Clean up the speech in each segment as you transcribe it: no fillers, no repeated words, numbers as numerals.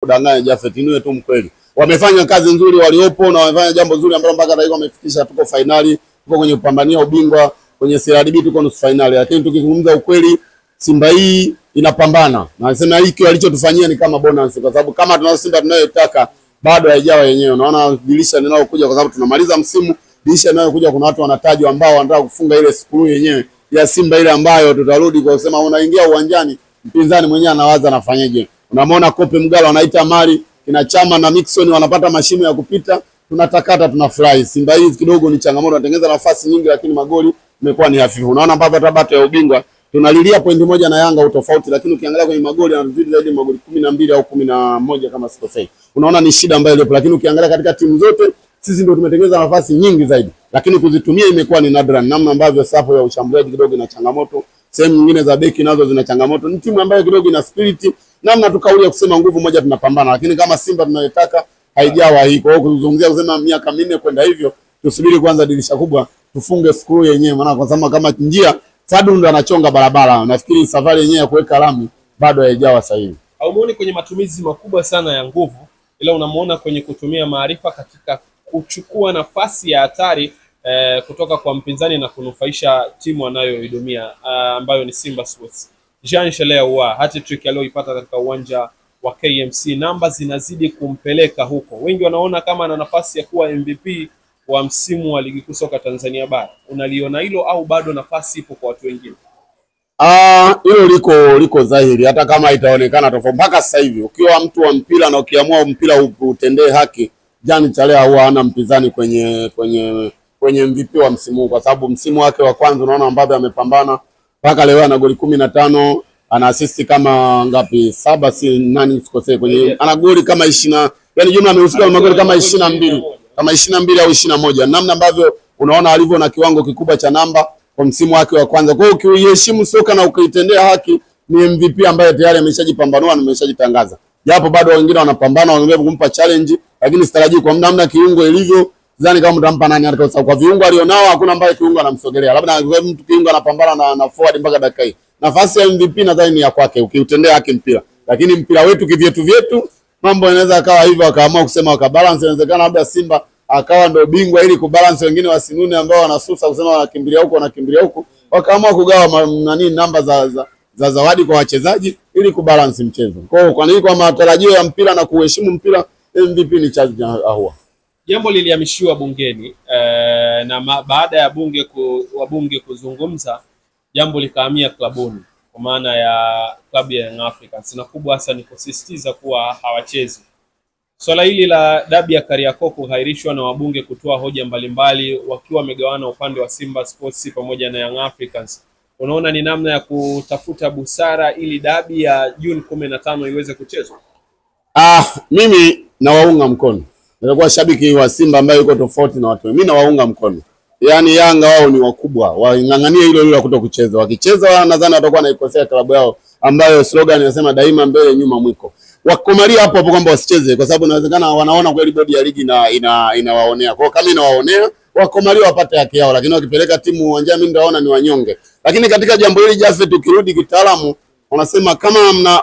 kudanganya Jafet, niwe tu mkweli. Wamefanya kazi nzuri waliopo na wamefanya jambo zuri ambalo mpaka sasa wamefikisha tuko finali, tuko kwenye kupambania ubingwa, kwenye CRDB tuko nusu finali. Lakini tukizungumza ukweli, Simba hii inapambana. Na nasema hiki walichotufanyia ni kama bonus, kwa sababu kama tunao Simba tunayotaka bado haijawa yenyewe. Unaona dirisha linalokuja, kwa sababu tunamaliza msimu, dirisha linalokuja kuna watu wanatajwa ambao wanataka kufunga ile skuru yenyewe ya Simba ile ambayo tutarudi kwa kusema unaingia uwanjani mpinzani mwenyewe anawaza anafanyaje. Unamwona Kope Mgalo anaita mali, kina Chama na Mixon wanapata mashimo ya kupita, tunatakata tunafurahi. Simba hii kidogo ni changamoto, anatengeneza nafasi nyingi lakini magoli imekuwa ni hafifu. Unaona mpaka hata bato ya ubingwa tunalilia pointi moja na Yanga utofauti, lakini ukiangalia kwenye magoli anazidi zaidi magoli 12 au 11 kama sikosei. Unaona ni shida ambayo ilipo, lakini ukiangalia katika timu zote sisi ndio tumetengeneza nafasi nyingi zaidi, lakini kuzitumia imekuwa ni nadra. Namna ambavyo safu ya ushambuliaji kidogo ina changamoto, sehemu nyingine za beki nazo zina changamoto. Ni timu ambayo kidogo ina spirit, namna tukaulia kusema nguvu moja tunapambana, lakini kama Simba tunayotaka haijawa hii. Kwa hiyo kuzungumzia kusema miaka 4 kwenda hivyo, tusubiri kwanza dirisha kubwa tufunge skuru yenyewe, maana kwa sababu kama njia Sadu ndo anachonga barabara, nafikiri safari yenyewe ya kuweka lami bado haijawa sahihi. Haumuoni kwenye matumizi makubwa sana ya nguvu, ila unamuona kwenye kutumia maarifa katika kuchukua nafasi ya hatari kutoka kwa mpinzani na kunufaisha timu anayoidumia ambayo ni Simba Sports. Jean Shalea Ahoua hat-trick aliyoipata katika uwanja wa KMC, namba zinazidi kumpeleka huko. Wengi wanaona kama ana nafasi ya kuwa MVP wa msimu wa ligi kuu soka Tanzania bara. Unaliona hilo au bado nafasi ipo kwa watu wengine? Hilo liko dhahiri, hata kama itaonekana tofauti mpaka sasa hivi. Ukiwa mtu wa mpira na ukiamua mpira utendee haki, Jean Shalea Ahoua hana mpinzani kwenye MVP wa msimu, kwa sababu msimu wake wa kwanza unaona ambapo amepambana mpaka leo ana goli 15, ana assist kama ngapi 7 si nani sikosei, kwenye ana goli kama 20, yani jumla amehusika na magoli kama 22 kama 22 au 21. Namna ambavyo unaona alivyo na kiwango kikubwa cha namba kwa msimu wake wa kwanza. Kwa hiyo ukiheshimu soka na ukaitendea haki, ni MVP ambaye tayari ameshajipambanua na ameshajitangaza. Japo bado wengine wanapambana, wengine kumpa challenge, lakini sitarajii kwa namna kiungo ilivyo, zani kama mtampa nani hata kwa viungo alionao hakuna ambaye kiungo anamsogelea. Labda mtu kiungo anapambana na forward mpaka dakika hii. Nafasi ya MVP nadhani ni ya kwake ukiutendea haki mpira. Lakini mpira wetu kivyetu mambo yanaweza akawa hivyo, akaamua kusema wakabalance. Inawezekana labda Simba akawa ndio bingwa ili kubalance wengine wasinune ambao wanasusa kusema wanakimbilia huko, wakaamua kugawa namba za zawadi kwa wachezaji ili kubalance mchezo. Kwa nini kwa matarajio ya mpira na kuheshimu mpira, MVP ni Jean Ahoua. Jambo lilihamishiwa bungeni na baada ya wabunge kuzungumza, jambo likahamia klabuni kwa maana ya klabu ya Young Africans, na kubwa hasa ni kusisitiza kuwa hawachezi. Swala hili la dabi ya Kariakoo kuhairishwa na wabunge kutoa hoja mbalimbali wakiwa wamegawana upande wa Simba Sports pamoja na Young Africans. Unaona ni namna ya kutafuta busara ili dabi ya Juni 15 iweze kuchezwa? Mimi nawaunga mkono. Nilikuwa shabiki wa Simba ambaye yuko tofauti na watu. Mimi nawaunga mkono. Yaani Yanga wao ni wakubwa, wangangania hilo la kutokucheza. Wakicheza nadhani watakuwa naikosea klabu yao ambayo slogan inasema daima mbele nyuma mwiko. Wakomalia hapo kwamba wasicheze kwa sababu inawezekana wanaona kweli bodi ya ligi inawaonea. Kwa hiyo kama inawaonea, wakomalia wapate haki yao, lakini wakipeleka timu uwanjani mimi naona ni wanyonge. Lakini katika jambo hili Jafet, ukirudi kitaalamu wanasema kama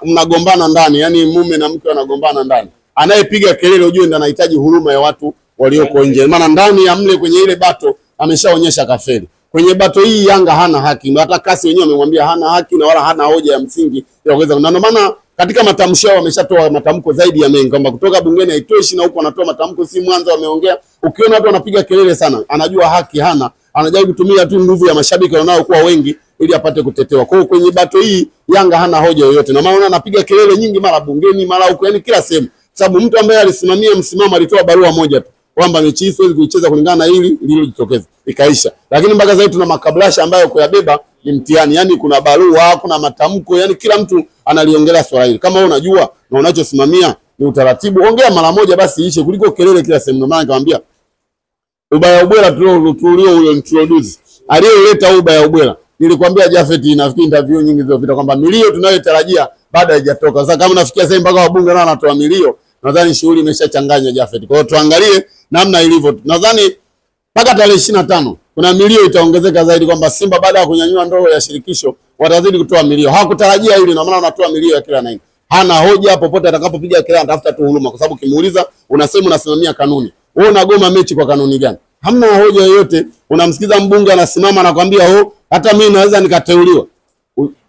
mnagombana ndani, yani mume na mke wanagombana ndani, anayepiga kelele ujue ndiye anahitaji huruma ya watu walioko nje. Maana ndani ya mle kwenye ile bato ameshaonyesha kafeli. Kwenye bato hii Yanga hana haki. Hata kasi wenyewe wamemwambia hana haki na wala hana hoja ya msingi ya kuweza. Na ndio maana katika matamshi yao wameshatoa matamko zaidi ya mengi kwamba kutoka bungeni haitoshi, na huko wanatoa matamko si mwanzo wameongea. Ukiona watu wanapiga kelele sana, anajua haki hana, anajaribu kutumia tu nguvu ya mashabiki wanao kuwa wengi ili apate kutetewa. Kwa hiyo kwenye bato hii Yanga hana hoja yoyote. Na maana anapiga kelele nyingi mara bungeni mara huko, yani kila sehemu. Sababu mtu ambaye alisimamia msimamo alitoa barua moja tu kwamba mechi hii siwezi kuicheza kulingana na hili lililojitokeza, ikaisha. Lakini mpaka sasa tuna makablasha ambayo kuyabeba ni mtihani. Yani kuna barua, kuna matamko, yani kila mtu analiongelea swala hili. Kama wewe unajua na unachosimamia ni utaratibu, ongea mara moja basi ishe kuliko kelele kila sehemu. Ndio maana nikamwambia ubaya ubwela tulio introduce aliyeleta ubaya ubwela. Nilikwambia Jafet, nafikiri interview nyingi zilizopita kwamba milio tunayotarajia bado haijatoka. Sasa kama nafikia sasa mpaka wabunge nao wanatoa milio, nadhani shughuli imeshachanganya Jafet. Kwa hiyo tuangalie namna ilivyo. Nadhani mpaka tarehe 25 kuna milio itaongezeka zaidi kwamba Simba baada ya kunyanyua ndoo ya shirikisho watazidi kutoa milio. Hawakutarajia hili, na maana wanatoa milio ya kila aina. hana hoja, popote atakapopiga kelele anatafuta tu huruma, kwa sababu kimuuliza unasema unasimamia kanuni. Wewe unagoma mechi kwa kanuni gani? Hamna hoja yoyote. Unamsikiza mbunge anasimama anakuambia hata mimi naweza nikateuliwa.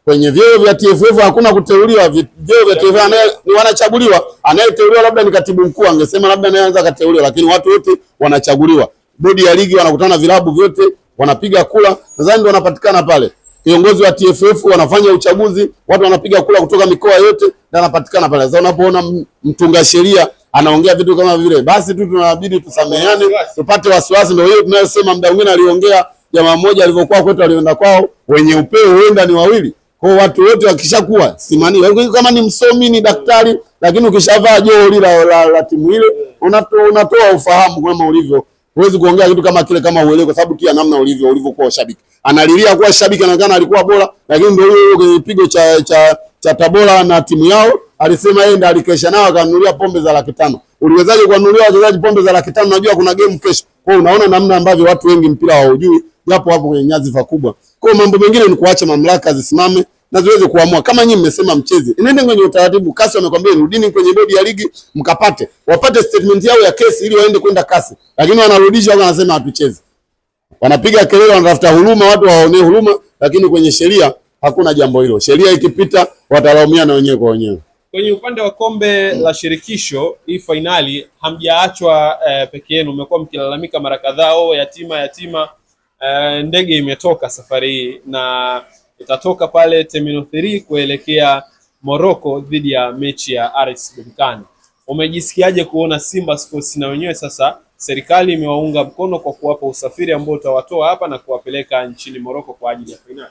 Kwenye vyeo vya TFF hakuna kuteuliwa. Vyeo vya TFF ni wanachaguliwa. Anayeteuliwa labda ni katibu mkuu, angesema labda anaanza kateuliwa, lakini watu wote wanachaguliwa. Bodi ya ligi wanakutana, vilabu vyote wanapiga kula, nadhani ndio wanapatikana pale. Viongozi wa TFF wanafanya uchaguzi, watu wanapiga kula kutoka mikoa yote na wanapatikana pale. Sasa unapoona mtunga sheria anaongea vitu kama vile, basi tu tunabidi tusameheane, tupate wasiwasi. Ndio hiyo tunayosema. Muda mwingine aliongea jamaa mmoja alivyokuwa kwetu, alienda kwao, wenye upeo huenda ni wawili. Kwa watu wote wakishakuwa simani, kama ni msomi ni daktari, lakini ukishavaa joho la timu ile unatoa ufahamu kama ulivyo. Huwezi kuongea kitu kama kile kama uelewe, kwa sababu kia namna ulivyokuwa shabiki. Analilia kuwa shabiki, anaonekana alikuwa bora, lakini ndio huyo kwenye pigo cha Tabora na timu yao alisema yeye ndiye alikesha nao akanunulia pombe za 500,000. Uliwezaje kununulia wachezaji pombe za 500,000? Unajua kuna game kesho. Kwa unaona namna ambavyo watu wengi mpira hawajui, japo hapo kwenye nyadhifa kubwa. Kwa mambo mengine ni kuacha mamlaka zisimame na ziweze kuamua. Kama nyinyi mmesema mcheze, nende kwenye utaratibu. Kasi wamekwambia rudini kwenye bodi ya ligi wapate statement yao ya kesi ili waende kwenda kasi. Lakini wanarudisha wao wanasema hatucheze. Wanapiga kelele, wanatafuta huruma, watu waonee huruma, lakini kwenye sheria hakuna jambo hilo. Sheria ikipita watalaumiana wenyewe kwa wenyewe. Kwenye upande wa kombe la shirikisho, hii finali hamjaachwa peke yenu. Mmekuwa mkilalamika mara kadhaa, yatima. Ndege imetoka safari hii na itatoka pale Terminal 3 kuelekea Morocco dhidi ya mechi ya RS Berkane. Umejisikiaje kuona Simba Sports na wenyewe sasa serikali imewaunga mkono kwa kuwapa usafiri ambao utawatoa hapa na kuwapeleka nchini Morocco kwa ajili ya finali?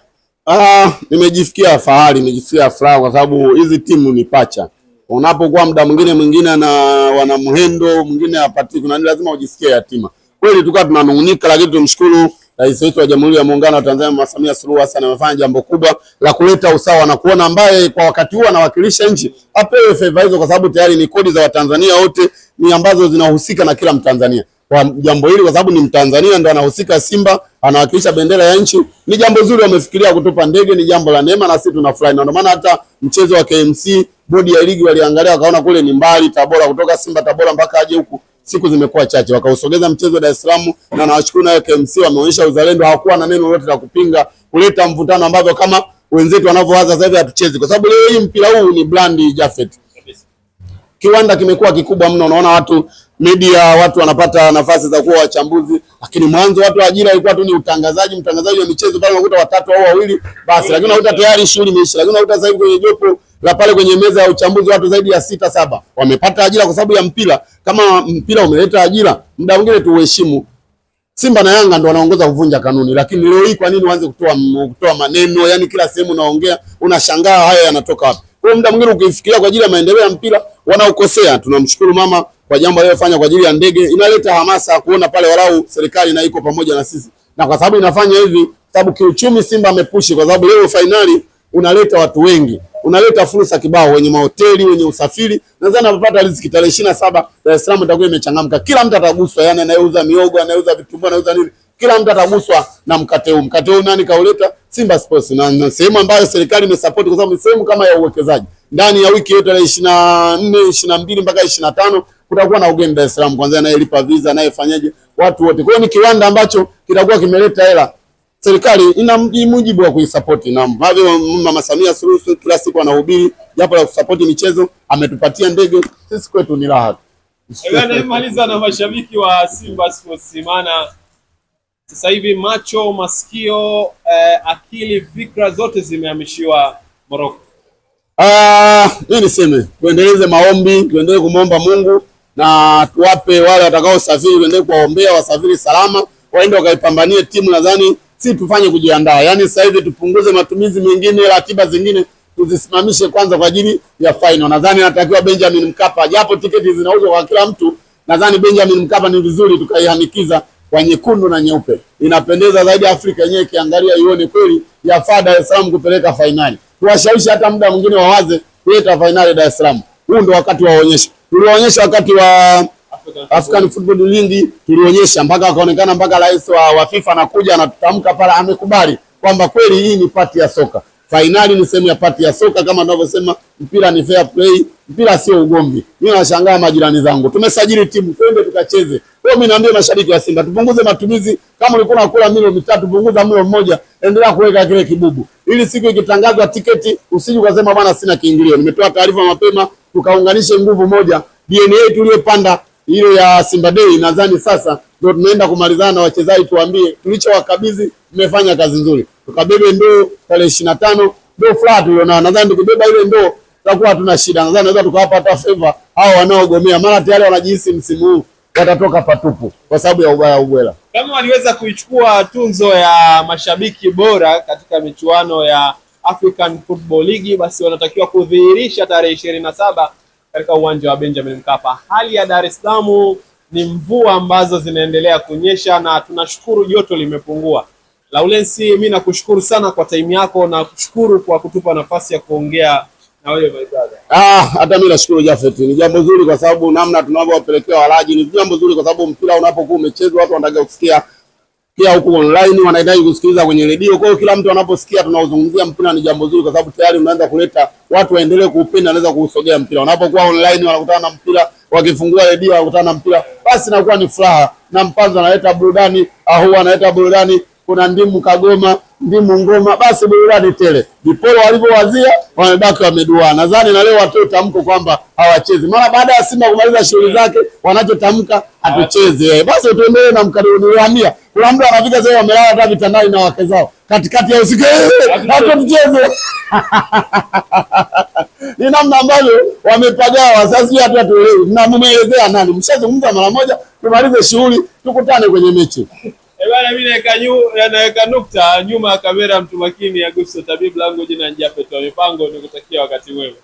Nimejisikia fahari, nimejisikia furaha, kwa sababu hizi timu ni pacha. Unapokuwa muda mwingine na wana muhendo mwingine hapati, kuna lazima ujisikie yatima. Kweli tulikuwa tunanungunika, lakini tumshukuru Rais wetu wa Jamhuri ya Muungano wa Tanzania Mama Samia Suluhu Hassan amefanya jambo kubwa la kuleta usawa na kuona ambaye kwa wakati huu anawakilisha nchi apewe favor hizo, kwa sababu tayari ni kodi za Watanzania wote ni ambazo zinahusika na kila Mtanzania. Kwa jambo hili, kwa sababu ni Mtanzania ndio anahusika, Simba anawakilisha bendera ya nchi, ni jambo zuri wamefikiria kutupa ndege, ni jambo la neema na sisi tunafurahi. Na ndio maana hata mchezo wa KMC bodi ya ligi waliangalia wakaona kule ni mbali, Tabora, kutoka Simba Tabora mpaka aje huku siku zimekuwa chache, wakausogeza mchezo Dar es Salaam, na nawashukuru na KMC wameonyesha uzalendo, hawakuwa na neno lolote la kupinga kuleta mvutano ambavyo kama wenzetu wanavyoanza sasa hivi hatuchezi, kwa sababu leo hii mpira huu ni brand Jafet. Kiwanda kimekuwa kikubwa mno, unaona watu media, watu wanapata nafasi za kuwa wachambuzi, lakini mwanzo watu wa ajira ilikuwa tu ni mtangazaji wa michezo pale unakuta 3 au 2 basi, lakini unakuta tayari shughuli imeisha. Lakini unakuta sasa hivi kwenye jopo la pale kwenye meza ya uchambuzi watu zaidi ya 6-7 wamepata ajira kwa sababu ya mpira. Kama mpira umeleta ajira, muda mwingine tuheshimu. Simba na Yanga ndio wanaongoza kuvunja kanuni, lakini leo hii kwa nini uanze kutoa maneno? Yani kila sehemu unaongea, unashangaa haya yanatoka wapi? Kwa muda mwingine ukifikiria kwa ajili ya maendeleo ya mpira wanaokosea. Tunamshukuru mama kwa jambo alilofanya kwa ajili ya ndege, inaleta hamasa kuona pale walau serikali na iko pamoja na sisi. Na kwa sababu inafanya hivi, sababu kiuchumi Simba amepushi, kwa sababu leo finali unaleta watu wengi, unaleta fursa kibao, wenye mahoteli, wenye usafiri. Nadhani napata riziki tarehe 27 Dar es Salaam itakuwa imechangamka. Kila mtu ataguswa, yani anayeuza miogo, anayeuza vitumbua, anayeuza nini, kila mtu ataguswa na mkate huu. Mkate huu nani kauleta? Simba Sports, na sehemu ambayo serikali imesupport, kwa sababu sehemu kama ya uwekezaji. Ndani ya wiki yote tarehe 24, 22 mpaka 25 kutakuwa na ugeni Dar es Salaam, kwanza anayelipa visa, anayefanyaje, watu wote. Kwa hiyo ni kiwanda ambacho kitakuwa kimeleta hela. Serikali ina mujibu wa kuisupport, na hivyo Mama Samia Suluhu kila siku anahubiri japo la kusupport michezo, ametupatia ndege, sisi kwetu ni raha. Nimaliza na mashabiki wa Simba Sports, maana sasa hivi macho, masikio, akili, fikra zote zimehamishiwa Morocco. Mimi niseme tuendeleze maombi, tuendelee kumuomba Mungu na tuwape wale watakao safiri, tuendelee kuwaombea wasafiri salama, waende wakaipambanie timu. Nadhani si tufanye kujiandaa, yani sasa hivi tupunguze matumizi mengine, ratiba zingine tuzisimamishe kwanza kwa ajili ya final. Nadhani natakiwa Benjamin Mkapa, japo tiketi zinauzwa kwa kila mtu, nadhani Benjamin Mkapa ni vizuri tukaihanikiza kwa nyekundu na nyeupe. Inapendeza zaidi, Afrika yenyewe kiangalia ione kweli yafaa Dar es Salaam kupeleka finali. Tuwashawishi hata muda mwingine wawaze kuleta finali Dar es Salaam. Huu ndio wakati waonyeshe. Tulionyesha wakati wa African Football League, tulionyesha mpaka wakaonekana, mpaka rais wa FIFA anakuja anatutamka pale, amekubali kwamba kweli hii ni pati ya soka. Fainali ni sehemu ya pati ya soka, kama tunavyosema mpira ni fair play, mpira sio ugomvi. Mimi nashangaa majirani zangu, tumesajili timu, twende tukacheze. Kwa mimi naambia mashabiki wa Simba, tupunguze matumizi. Kama ulikuwa unakula milo mitatu, punguza milo mmoja, endelea kuweka kile kibubu, ili siku ikitangazwa tiketi usije ukasema bwana sina kiingilio. Nimetoa taarifa mapema, tukaunganishe nguvu moja. DNA tuliyopanda ile ya Simba Day, nadhani sasa ndio tunaenda kumalizana na wachezaji, tuambie tulichowakabidhi tumefanya kazi nzuri. Tukabebe ndoo tarehe 25, ndio flat uliona. Nadhani tukibeba ile ndoo tutakuwa hatuna shida. Nadhani naweza tukawapa hata favor hao wanaogomea, maana tayari wanajihisi msimu huu watatoka patupu kwa sababu ya ubaya ubwela. Kama waliweza kuichukua tunzo ya mashabiki bora katika michuano ya African Football League, basi wanatakiwa kudhihirisha tarehe 27 katika uwanja wa Benjamin Mkapa. Hali ya Dar es Salaam ni mvua ambazo zinaendelea kunyesha na tunashukuru joto limepungua. Laurensi, mimi nakushukuru sana kwa time yako na kushukuru kwa kutupa nafasi ya kuongea na wewe my brother. Hata mimi nashukuru Jafet. Ni jambo zuri kwa sababu namna tunavyowapelekea walaji ni jambo zuri, kwa sababu mpira unapokuwa umechezwa watu wanataka kusikia. Pia huko online wanahitaji kusikiliza kwenye redio. Kwa hiyo kila mtu anaposikia tunaozungumzia mpira ni jambo zuri, kwa sababu tayari unaanza kuleta watu waendelee kuupenda, anaweza kuusogea mpira. Unapokuwa online wanakutana na mpira, wakifungua redio wanakutana na mpira, basi inakuwa ni furaha. Na Mpanzo analeta burudani, Ahu analeta burudani, kuna ndimu Kagoma, ndimu Ngoma, basi burudani tele. Dipolo walivyowazia wamebaki wameduana. Nadhani na leo watoe tamko kwamba hawachezi. Mara baada ya Simba kumaliza shughuli zake wanachotamka hatucheze. Basi tuendelee na mkadoniambia. Kuna mtu anafika sasa wamelala hata vitandani na wake zao katikati ya usiku. Hapo tucheze. Ni namna ambavyo wamepagawa. Sasa hatu tuelewe. Na mumeelezea nani? Mshazungumza mara moja, tumalize shughuli, tukutane kwenye mechi. Bwana, mimi naweka nukta nyuma ya kamera. Mtu makini Augusto Tabibu, langu jina Jafet wa Mipango, nikutakia wakati mwema.